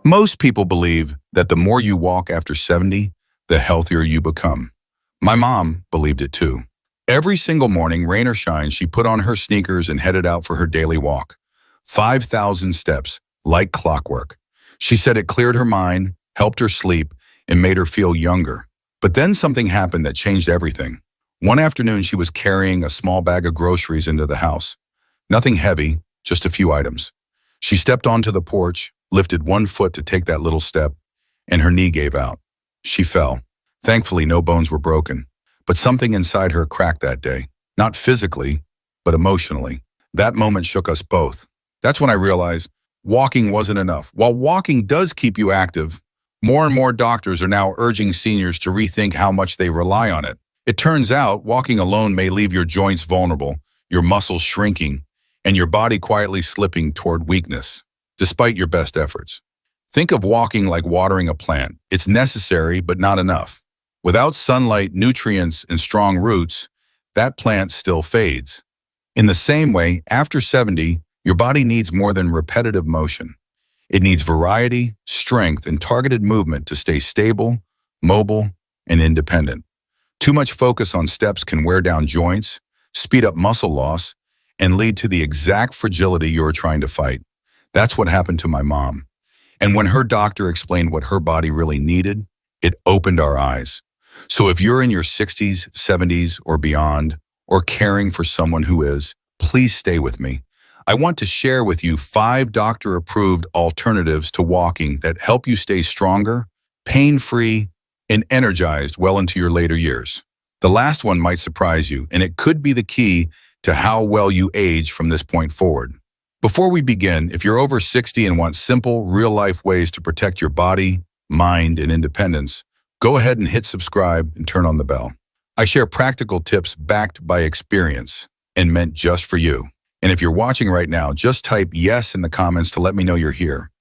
Most people believe that the more you walk after 70, the healthier you become. My mom believed it too. Every single morning, rain or shine, she put on her sneakers and headed out for her daily walk. 5,000 steps, like clockwork. She said it cleared her mind, helped her sleep, and made her feel younger. But then something happened that changed everything. One afternoon, she was carrying a small bag of groceries into the house. Nothing heavy, just a few items. She stepped onto the porch, lifted one foot to take that little step, and her knee gave out. She fell. Thankfully, no bones were broken. But something inside her cracked that day. Not physically, but emotionally. That moment shook us both. That's when I realized walking wasn't enough. While walking does keep you active, more and more doctors are now urging seniors to rethink how much they rely on it. It turns out walking alone may leave your joints vulnerable, your muscles shrinking, and your body quietly slipping toward weakness, despite your best efforts. Think of walking like watering a plant. It's necessary, but not enough. Without sunlight, nutrients, and strong roots, that plant still fades. In the same way, after 70, your body needs more than repetitive motion. It needs variety, strength, and targeted movement to stay stable, mobile, and independent. Too much focus on steps can wear down joints, speed up muscle loss, and lead to the exact fragility you're trying to fight. That's what happened to my mom. And when her doctor explained what her body really needed, it opened our eyes. So if you're in your 60s, 70s, or beyond, or caring for someone who is, please stay with me. I want to share with you 5 doctor-approved alternatives to walking that help you stay stronger, pain-free, and energized well into your later years. The last one might surprise you, and it could be the key to how well you age from this point forward. Before we begin, if you're over 60 and want simple, real-life ways to protect your body, mind, and independence, go ahead and hit subscribe and turn on the bell. I share practical tips backed by experience and meant just for you. And if you're watching right now, just type yes in the comments to let me know you're here.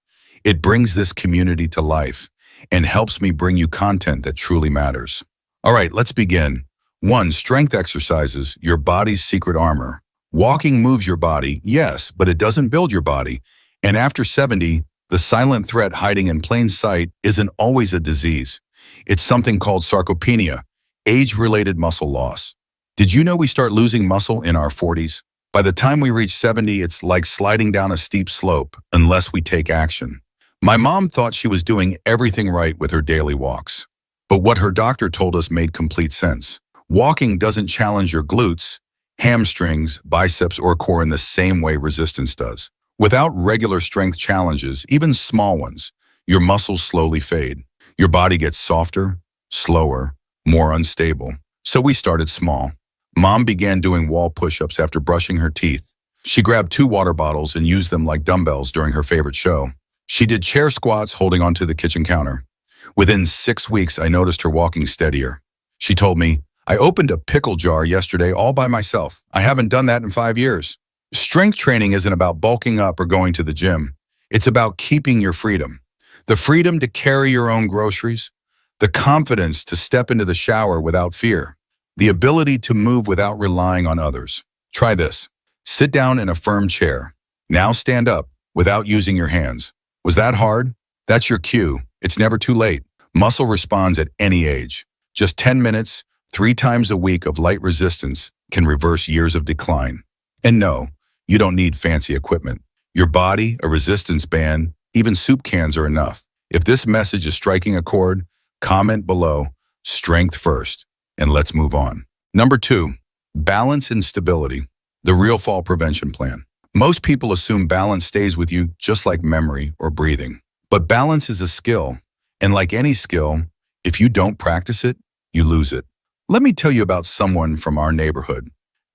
It brings this community to life and helps me bring you content that truly matters. All right, let's begin. 1. Strength exercises, your body's secret armor. Walking moves your body, yes, but it doesn't build your body. And after 70, the silent threat hiding in plain sight isn't always a disease. It's something called sarcopenia, age-related muscle loss. Did you know we start losing muscle in our 40s? By the time we reach 70, it's like sliding down a steep slope unless we take action. My mom thought she was doing everything right with her daily walks. But what her doctor told us made complete sense. Walking doesn't challenge your glutes, hamstrings, biceps, or core in the same way resistance does. Without regular strength challenges, even small ones, your muscles slowly fade. Your body gets softer, slower, more unstable. So we started small. Mom began doing wall push-ups after brushing her teeth. She grabbed 2 water bottles and used them like dumbbells during her favorite show. She did chair squats holding onto the kitchen counter. Within 6 weeks, I noticed her walking steadier. She told me, "I opened a pickle jar yesterday all by myself. I haven't done that in 5 years." Strength training isn't about bulking up or going to the gym. It's about keeping your freedom. The freedom to carry your own groceries, the confidence to step into the shower without fear, the ability to move without relying on others. Try this. Sit down in a firm chair. Now stand up without using your hands. Was that hard? That's your cue. It's never too late. Muscle responds at any age. Just 10 minutes, 3 times a week of light resistance can reverse years of decline. And no, you don't need fancy equipment. Your body, a resistance band, even soup cans are enough. If this message is striking a chord, comment below, strength first, and let's move on. Number 2, balance and stability, the real fall prevention plan. Most people assume balance stays with you just like memory or breathing. But balance is a skill, and like any skill, if you don't practice it, you lose it. Let me tell you about someone from our neighborhood.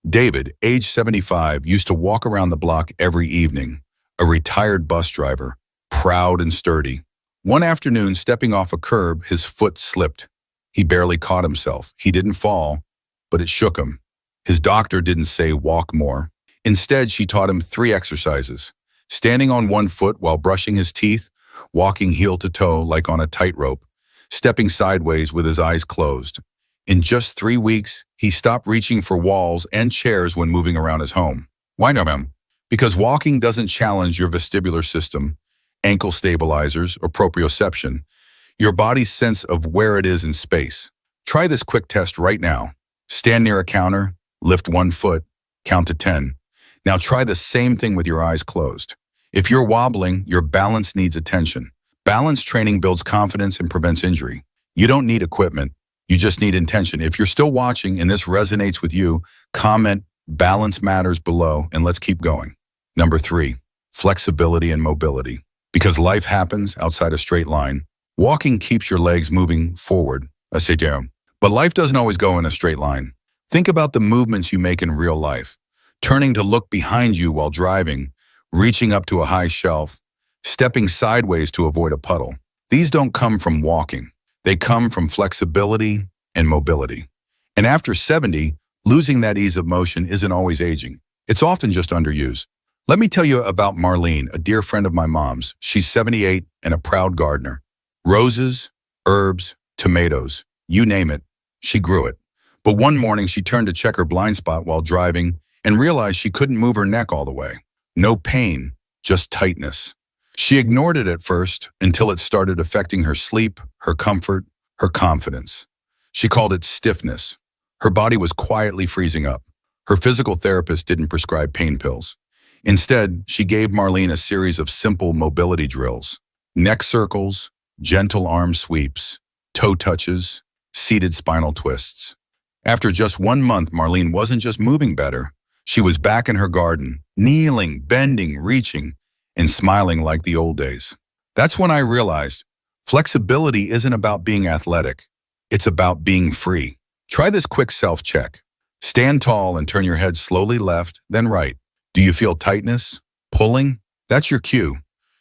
David, age 75, used to walk around the block every evening, a retired bus driver, proud and sturdy. One afternoon, stepping off a curb, his foot slipped. He barely caught himself. He didn't fall, but it shook him. His doctor didn't say walk more. Instead, she taught him 3 exercises. Standing on one foot while brushing his teeth, walking heel to toe like on a tightrope, stepping sideways with his eyes closed. In just 3 weeks, he stopped reaching for walls and chairs when moving around his home. Why not, ma'am? Because walking doesn't challenge your vestibular system. ankle stabilizers, or proprioception, your body's sense of where it is in space. Try this quick test right now. Stand near a counter, lift 1 foot, count to 10. Now try the same thing with your eyes closed. If you're wobbling, your balance needs attention. Balance training builds confidence and prevents injury. You don't need equipment. You just need intention. If you're still watching and this resonates with you, comment "balance matters" below and let's keep going. Number 3, flexibility and mobility. Because life happens outside a straight line, walking keeps your legs moving forward, sit down. But life doesn't always go in a straight line. Think about the movements you make in real life. Turning to look behind you while driving, reaching up to a high shelf, stepping sideways to avoid a puddle. These don't come from walking. They come from flexibility and mobility. And after 70, losing that ease of motion isn't always aging. It's often just underused. Let me tell you about Marlene, a dear friend of my mom's. She's 78 and a proud gardener. Roses, herbs, tomatoes, you name it, she grew it. But one morning she turned to check her blind spot while driving and realized she couldn't move her neck all the way. No pain, just tightness. She ignored it at first until it started affecting her sleep, her comfort, her confidence. She called it stiffness. Her body was quietly freezing up. Her physical therapist didn't prescribe pain pills. Instead, she gave Marlene a series of simple mobility drills: neck circles, gentle arm sweeps, toe touches, seated spinal twists. After just 1 month, Marlene wasn't just moving better. She was back in her garden, kneeling, bending, reaching, and smiling like the old days. That's when I realized flexibility isn't about being athletic. It's about being free. Try this quick self-check. Stand tall and turn your head slowly left, then right. Do you feel tightness? Pulling? That's your cue.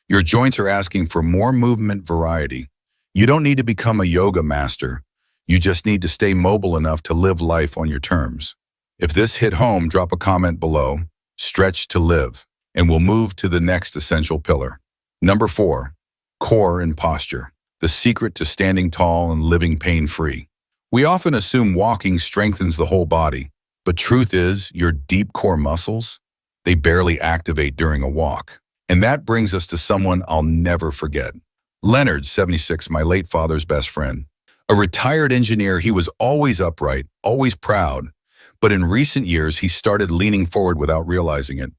Your joints are asking for more movement variety. You don't need to become a yoga master. You just need to stay mobile enough to live life on your terms. If this hit home, drop a comment below, stretch to live, and we'll move to the next essential pillar. Number 4, core and posture. The secret to standing tall and living pain-free. We often assume walking strengthens the whole body, but truth is, your deep core muscles, they barely activate during a walk. And that brings us to someone I'll never forget. Leonard, 76, my late father's best friend. A retired engineer, he was always upright, always proud, but in recent years, he started leaning forward without realizing it.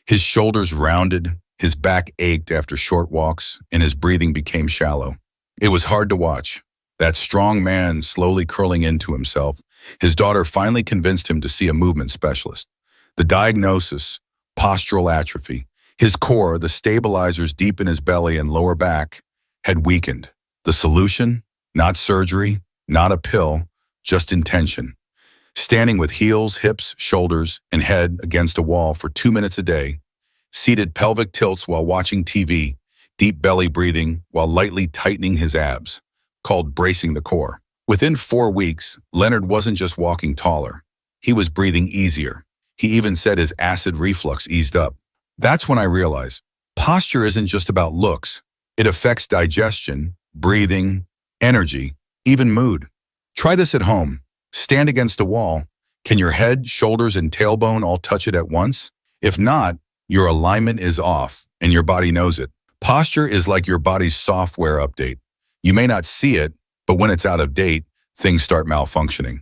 His shoulders rounded, his back ached after short walks, and his breathing became shallow. It was hard to watch. That strong man slowly curling into himself. His daughter finally convinced him to see a movement specialist. The diagnosis: postural atrophy. His core, the stabilizers deep in his belly and lower back, had weakened. The solution? Not surgery, not a pill, just intention. Standing with heels, hips, shoulders, and head against a wall for 2 minutes a day, seated pelvic tilts while watching TV, deep belly breathing while lightly tightening his abs, called bracing the core. Within 4 weeks, Leonard wasn't just walking taller. He was breathing easier. He even said his acid reflux eased up. That's when I realized posture isn't just about looks. It affects digestion, breathing, energy, even mood. Try this at home. Stand against a wall. Can your head, shoulders, and tailbone all touch it at once? If not, your alignment is off, and your body knows it. Posture is like your body's software update. You may not see it, but when it's out of date, things start malfunctioning.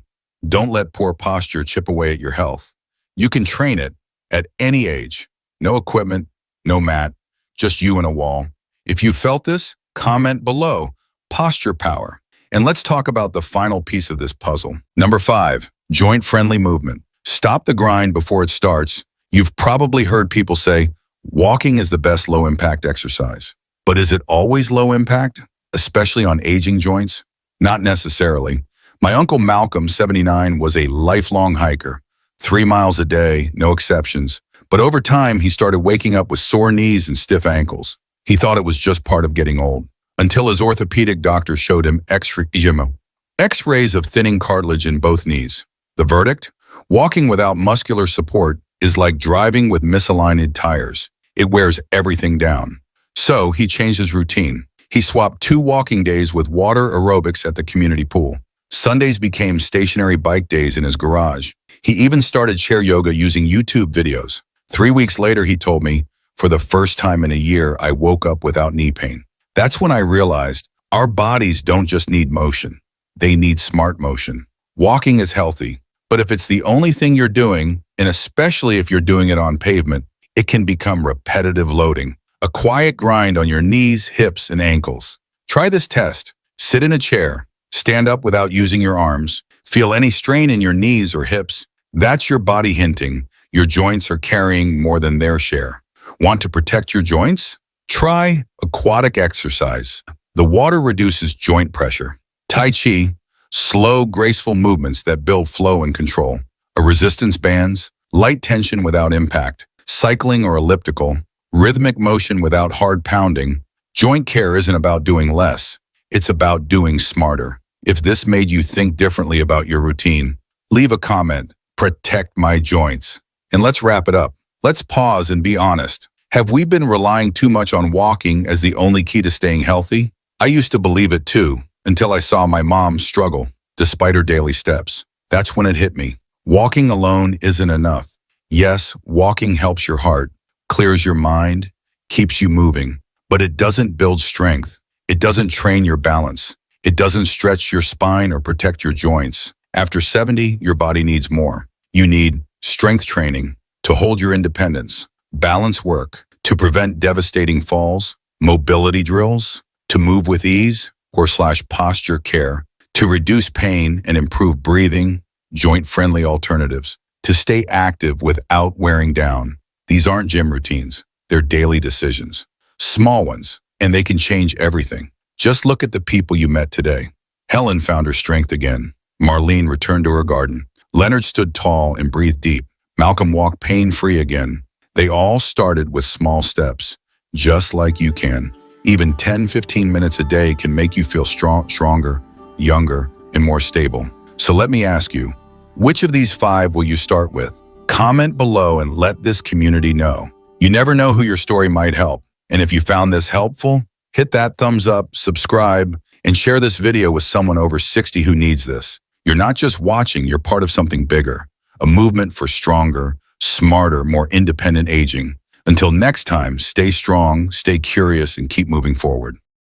Don't let poor posture chip away at your health. You can train it at any age. No equipment, no mat, just you and a wall. If you felt this, comment below. Posture power. And let's talk about the final piece of this puzzle. Number 5, joint-friendly movement. Stop the grind before it starts. You've probably heard people say, walking is the best low-impact exercise. But is it always low impact, especially on aging joints? Not necessarily. My Uncle Malcolm, 79, was a lifelong hiker. 3 miles a day, no exceptions. But over time, he started waking up with sore knees and stiff ankles. He thought it was just part of getting old, until his orthopedic doctor showed him X-rays of thinning cartilage in both knees. The verdict? Walking without muscular support is like driving with misaligned tires. It wears everything down. So he changed his routine. He swapped 2 walking days with water aerobics at the community pool. Sundays became stationary bike days in his garage. He even started chair yoga using YouTube videos. 3 weeks later, he told me, For the first time in a year, I woke up without knee pain. That's when I realized our bodies don't just need motion. They need smart motion. Walking is healthy, but if it's the only thing you're doing, and especially if you're doing it on pavement, it can become repetitive loading, a quiet grind on your knees, hips, and ankles. Try this test. Sit in a chair, stand up without using your arms, feel any strain in your knees or hips. That's your body hinting your joints are carrying more than their share. Want to protect your joints? Try aquatic exercise. The water reduces joint pressure. Tai Chi, slow, graceful movements that build flow and control. A resistance bands, light tension without impact. Cycling or elliptical, rhythmic motion without hard pounding. Joint care isn't about doing less. It's about doing smarter. If this made you think differently about your routine, leave a comment. Protect my joints. And let's wrap it up. Let's pause and be honest. Have we been relying too much on walking as the only key to staying healthy? I used to believe it too, until I saw my mom struggle, despite her daily steps. That's when it hit me. Walking alone isn't enough. Yes, walking helps your heart, clears your mind, keeps you moving, but it doesn't build strength. It doesn't train your balance. It doesn't stretch your spine or protect your joints. After 70, your body needs more. You need strength training to hold your independence, balance work to prevent devastating falls, mobility drills to move with ease or/slash posture care to reduce pain and improve breathing, joint-friendly alternatives to stay active without wearing down. These aren't gym routines. They're daily decisions. Small ones, and they can change everything. Just look at the people you met today. Helen found her strength again. Marlene returned to her garden. Leonard stood tall and breathed deep. Malcolm walked pain-free again. They all started with small steps, just like you can. Even 10-15 minutes a day can make you feel stronger, younger, and more stable. So let me ask you, which of these 5 will you start with? Comment below and let this community know. You never know who your story might help. And if you found this helpful, hit that thumbs up, subscribe, and share this video with someone over 60 who needs this. You're not just watching, you're part of something bigger, a movement for stronger, smarter, more independent aging. Until next time, stay strong, stay curious, and keep moving forward.